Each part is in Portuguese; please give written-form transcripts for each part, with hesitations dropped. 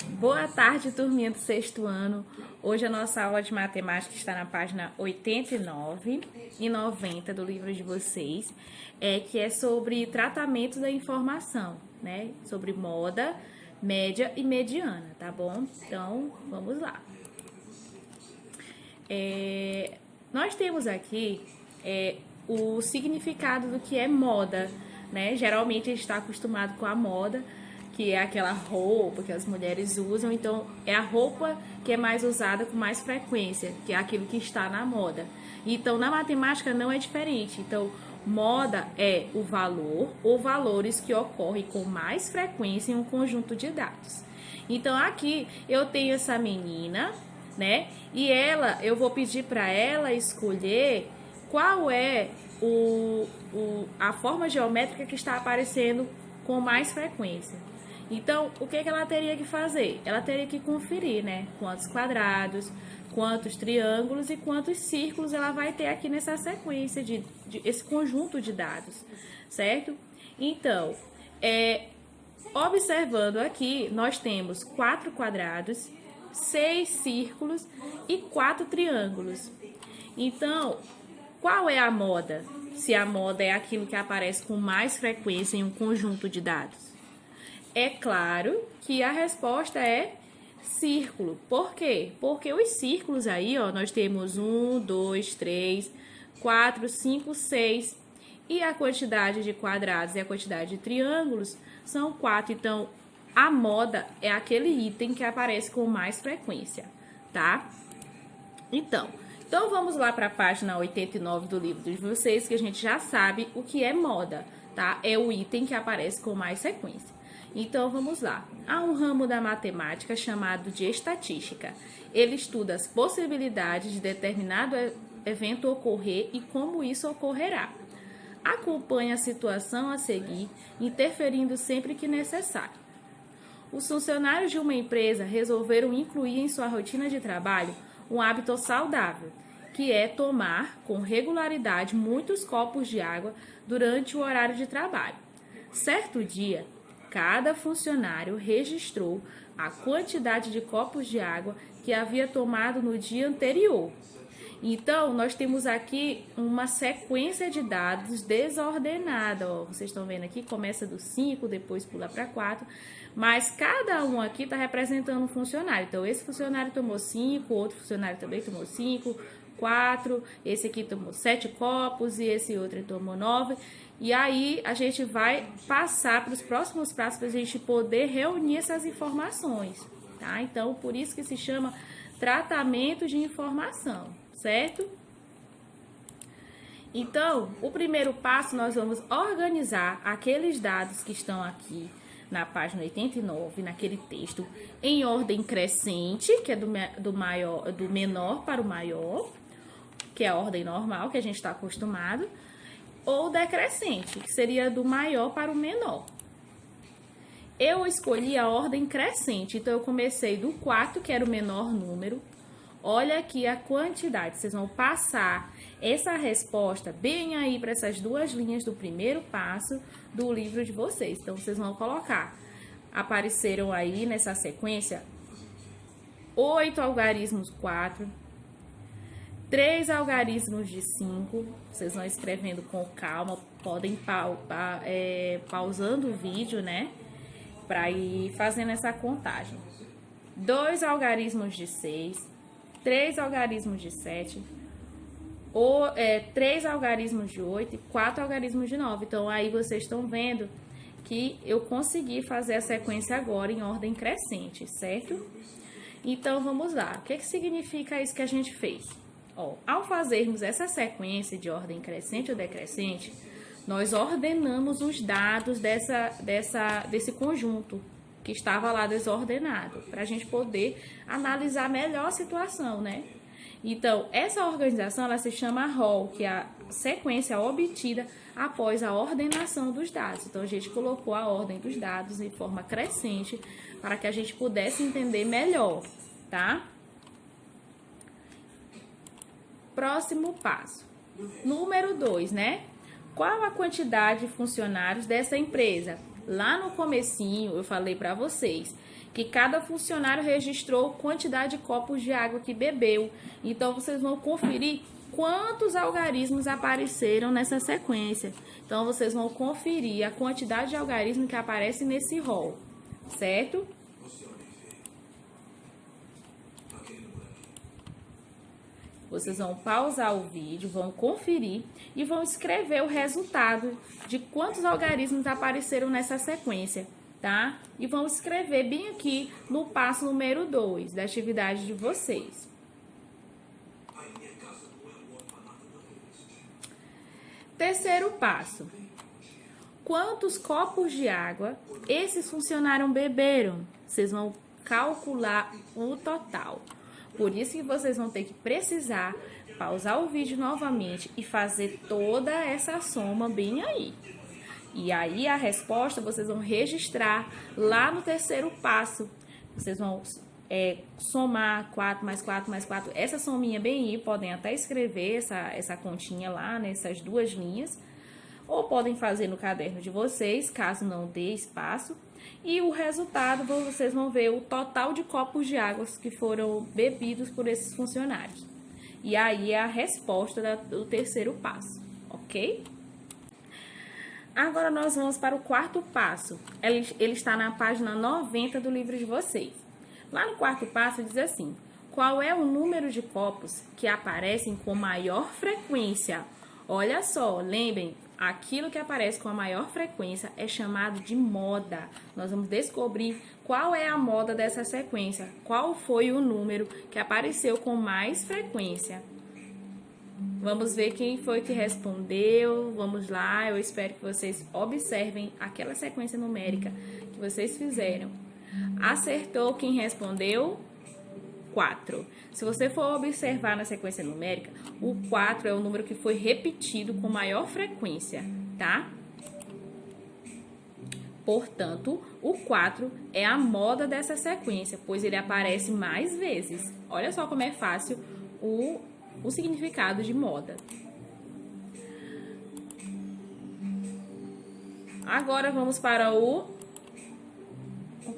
Boa tarde, turminha do sexto ano. Hoje a nossa aula de matemática está na página 89 e 90 do livro de vocês, que é sobre tratamento da informação, né? Sobre moda, média e mediana, tá bom? Então, vamos lá. Nós temos aqui o significado do que é moda, né? Geralmente a gente está acostumado com a moda, que é aquela roupa que as mulheres usam, então é a roupa que é mais usada com mais frequência, que é aquilo que está na moda. Então na matemática não é diferente. Então moda é o valor ou valores que ocorrem com mais frequência em um conjunto de dados. Então aqui eu tenho essa menina, né? E eu vou pedir para ela escolher qual é a forma geométrica que está aparecendo com mais frequência. Então, o que ela teria que fazer? Ela teria que conferir, né? Quantos quadrados, quantos triângulos e quantos círculos ela vai ter aqui nessa sequência esse conjunto de dados, certo? Então, observando aqui, nós temos 4 quadrados, 6 círculos e 4 triângulos. Então, qual é a moda? Se a moda é aquilo que aparece com mais frequência em um conjunto de dados. É claro que a resposta é círculo. Por quê? Porque os círculos aí, ó, nós temos 1, 2, 3, 4, 5, 6. E a quantidade de quadrados e a quantidade de triângulos são 4. Então, a moda é aquele item que aparece com mais frequência, tá? Então vamos lá para a página 89 do livro de vocês, que a gente já sabe o que é moda, tá? É o item que aparece com mais frequência. Então, vamos lá. Há um ramo da matemática chamado de estatística. Ele estuda as possibilidades de determinado evento ocorrer e como isso ocorrerá. Acompanhe a situação a seguir, interferindo sempre que necessário. Os funcionários de uma empresa resolveram incluir em sua rotina de trabalho um hábito saudável, que é tomar com regularidade muitos copos de água durante o horário de trabalho. Certo dia, cada funcionário registrou a quantidade de copos de água que havia tomado no dia anterior. Então, nós temos aqui uma sequência de dados desordenada. Ó, vocês estão vendo aqui, começa do 5, depois pula para 4. Mas cada um aqui está representando um funcionário. Então, esse funcionário tomou 5, outro funcionário também tomou 5, 4. Esse aqui tomou 7 copos e esse outro tomou 9. E aí, a gente vai passar para os próximos passos para a gente poder reunir essas informações, tá? Então, por isso que se chama tratamento de informação, certo? Então, o primeiro passo, nós vamos organizar aqueles dados que estão aqui na página 89, naquele texto, em ordem crescente, que é do menor para o maior, que é a ordem normal, que a gente está acostumado, ou decrescente, que seria do maior para o menor. Eu escolhi a ordem crescente, então eu comecei do 4, que era o menor número. Olha aqui a quantidade, vocês vão passar essa resposta bem aí para essas duas linhas do primeiro passo do livro de vocês. Então, vocês vão colocar, apareceram aí nessa sequência, 8 algarismos 4, 3 algarismos de 5, vocês vão escrevendo com calma, podem pausando o vídeo, né? Para ir fazendo essa contagem. 2 algarismos de 6, 3 algarismos de 7, 3 algarismos de 8 e 4 algarismos de 9. Então, aí vocês estão vendo que eu consegui fazer a sequência agora em ordem crescente, certo? Então, vamos lá. O que significa isso que a gente fez? Ó, ao fazermos essa sequência de ordem crescente ou decrescente, nós ordenamos os dados desse conjunto que estava lá desordenado, para a gente poder analisar melhor a situação, né? Então, essa organização, ela se chama ROL, que é a sequência obtida após a ordenação dos dados. Então, a gente colocou a ordem dos dados em forma crescente para que a gente pudesse entender melhor, tá? Próximo passo. Número 2, né? Qual a quantidade de funcionários dessa empresa? Lá no comecinho, eu falei para vocês que cada funcionário registrou quantidade de copos de água que bebeu. Então, vocês vão conferir quantos algarismos apareceram nessa sequência. Então, vocês vão conferir a quantidade de algarismos que aparece nesse rol, certo? Vocês vão pausar o vídeo, vão conferir e vão escrever o resultado de quantos algarismos apareceram nessa sequência, tá? E vão escrever bem aqui no passo número 2 da atividade de vocês. Terceiro passo. Quantos copos de água esses funcionários beberam? Vocês vão calcular o total. Por isso que vocês vão ter que precisar pausar o vídeo novamente e fazer toda essa soma bem aí. E aí a resposta vocês vão registrar lá no terceiro passo. Vocês vão somar 4 mais 4 mais 4. Essa sominha bem aí, podem até escrever essa continha lá nessas duas linhas. Ou podem fazer no caderno de vocês, caso não dê espaço. E o resultado, vocês vão ver o total de copos de água que foram bebidos por esses funcionários. E aí é a resposta do terceiro passo, ok? Agora nós vamos para o quarto passo. Ele está na página 90 do livro de vocês. Lá no quarto passo diz assim: qual é o número de copos que aparecem com maior frequência? Olha só, lembrem, aquilo que aparece com a maior frequência é chamado de moda. Nós vamos descobrir qual é a moda dessa sequência, qual foi o número que apareceu com mais frequência. Vamos ver quem foi que respondeu. Vamos lá, eu espero que vocês observem aquela sequência numérica que vocês fizeram. Acertou quem respondeu? 4. Se você for observar na sequência numérica, o 4 é o número que foi repetido com maior frequência, tá? Portanto, o 4 é a moda dessa sequência, pois ele aparece mais vezes. Olha só como é fácil o significado de moda. Agora vamos para o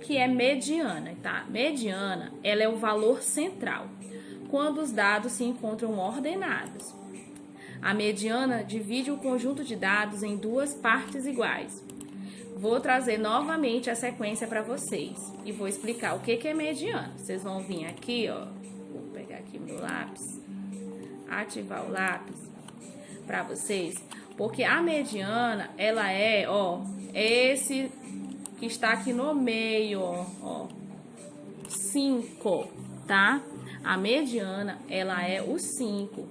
que é mediana, tá? Mediana, ela é o valor central, quando os dados se encontram ordenados. A mediana divide o conjunto de dados em duas partes iguais. Vou trazer novamente a sequência para vocês e vou explicar o que é mediana. Vocês vão vir aqui, ó, vou pegar aqui o meu lápis, ativar o lápis para vocês, porque a mediana, ela é, ó, esse que está aqui no meio, ó, 5, tá? A mediana, ela é o 5.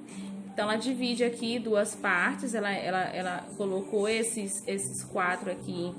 Então, ela divide aqui duas partes, ela colocou esses 4 aqui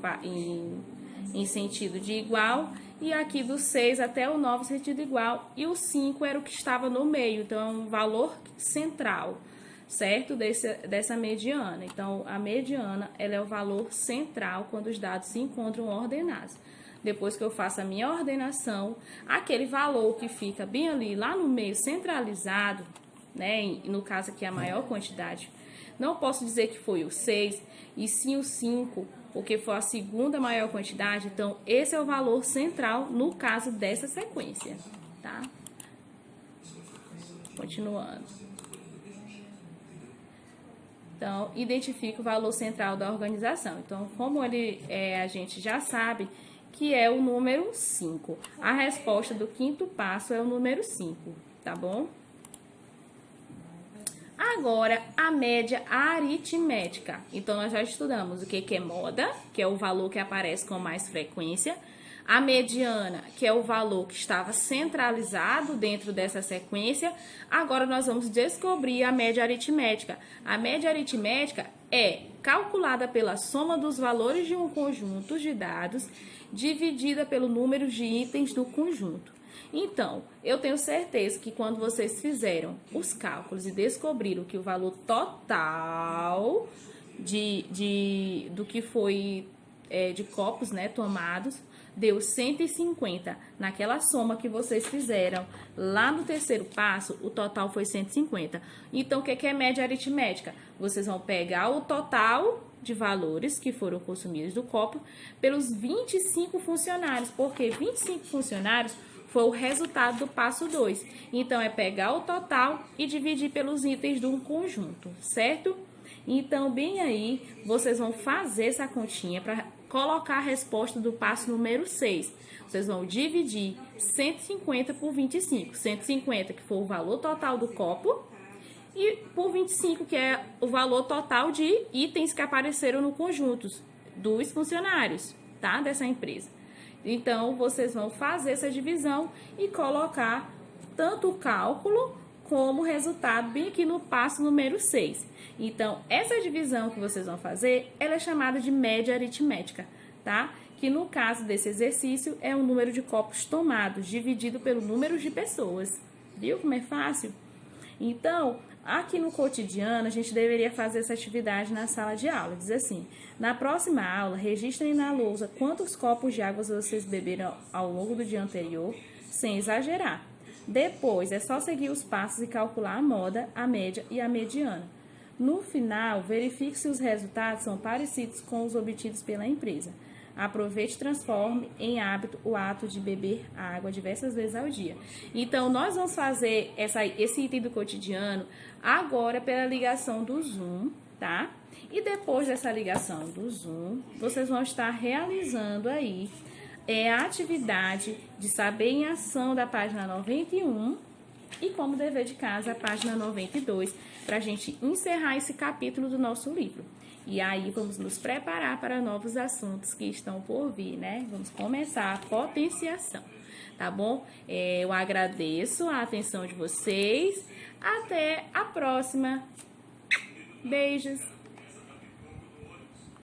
em sentido de igual, e aqui do 6 até o 9 sentido igual, e o 5 era o que estava no meio, então é um valor central, certo? Dessa mediana. Então, a mediana, ela é o valor central quando os dados se encontram ordenados. Depois que eu faço a minha ordenação, aquele valor que fica bem ali, lá no meio, centralizado, né? E no caso aqui, a maior quantidade, não posso dizer que foi o 6, e sim o 5, porque foi a segunda maior quantidade. Então, esse é o valor central no caso dessa sequência, tá? Continuando. Então, identifica o valor central da organização. Então, como a gente já sabe que é o número 5. A resposta do quinto passo é o número 5, tá bom? Agora, a média aritmética. Então, nós já estudamos o que é moda, que é o valor que aparece com mais frequência. A mediana, que é o valor que estava centralizado dentro dessa sequência. Agora, nós vamos descobrir a média aritmética. A média aritmética é calculada pela soma dos valores de um conjunto de dados dividida pelo número de itens do conjunto. Então, eu tenho certeza que quando vocês fizeram os cálculos e descobriram que o valor total do que foi de copos, né, tomados, deu 150. Naquela soma que vocês fizeram lá no terceiro passo, o total foi 150. Então, o que é média aritmética? Vocês vão pegar o total de valores que foram consumidos do copo pelos 25 funcionários, porque 25 funcionários foi o resultado do passo 2. Então, é pegar o total e dividir pelos itens do conjunto, certo? Então, bem aí, vocês vão fazer essa continha para colocar a resposta do passo número 6. Vocês vão dividir 150 por 25. 150, que foi o valor total do copo, e por 25, que é o valor total de itens que apareceram no conjunto dos funcionários, tá? Dessa empresa. Então, vocês vão fazer essa divisão e colocar tanto o cálculo como o resultado bem aqui no passo número 6. Então, essa divisão que vocês vão fazer, ela é chamada de média aritmética, tá? Que no caso desse exercício é o número de copos tomados dividido pelo número de pessoas. Viu como é fácil? Então, aqui no cotidiano, a gente deveria fazer essa atividade na sala de aula. Diz assim: na próxima aula, registrem na lousa quantos copos de água vocês beberam ao longo do dia anterior, sem exagerar. Depois, é só seguir os passos e calcular a moda, a média e a mediana. No final, verifique se os resultados são parecidos com os obtidos pela empresa. Aproveite e transforme em hábito o ato de beber água diversas vezes ao dia. Então, nós vamos fazer esse item do cotidiano agora pela ligação do Zoom, tá? E depois dessa ligação do Zoom, vocês vão estar realizando aí a atividade de saber em ação da página 91 e como dever de casa a página 92, para a gente encerrar esse capítulo do nosso livro. E aí, vamos nos preparar para novos assuntos que estão por vir, né? Vamos começar a potenciação, tá bom? Eu agradeço a atenção de vocês. Até a próxima. Beijos!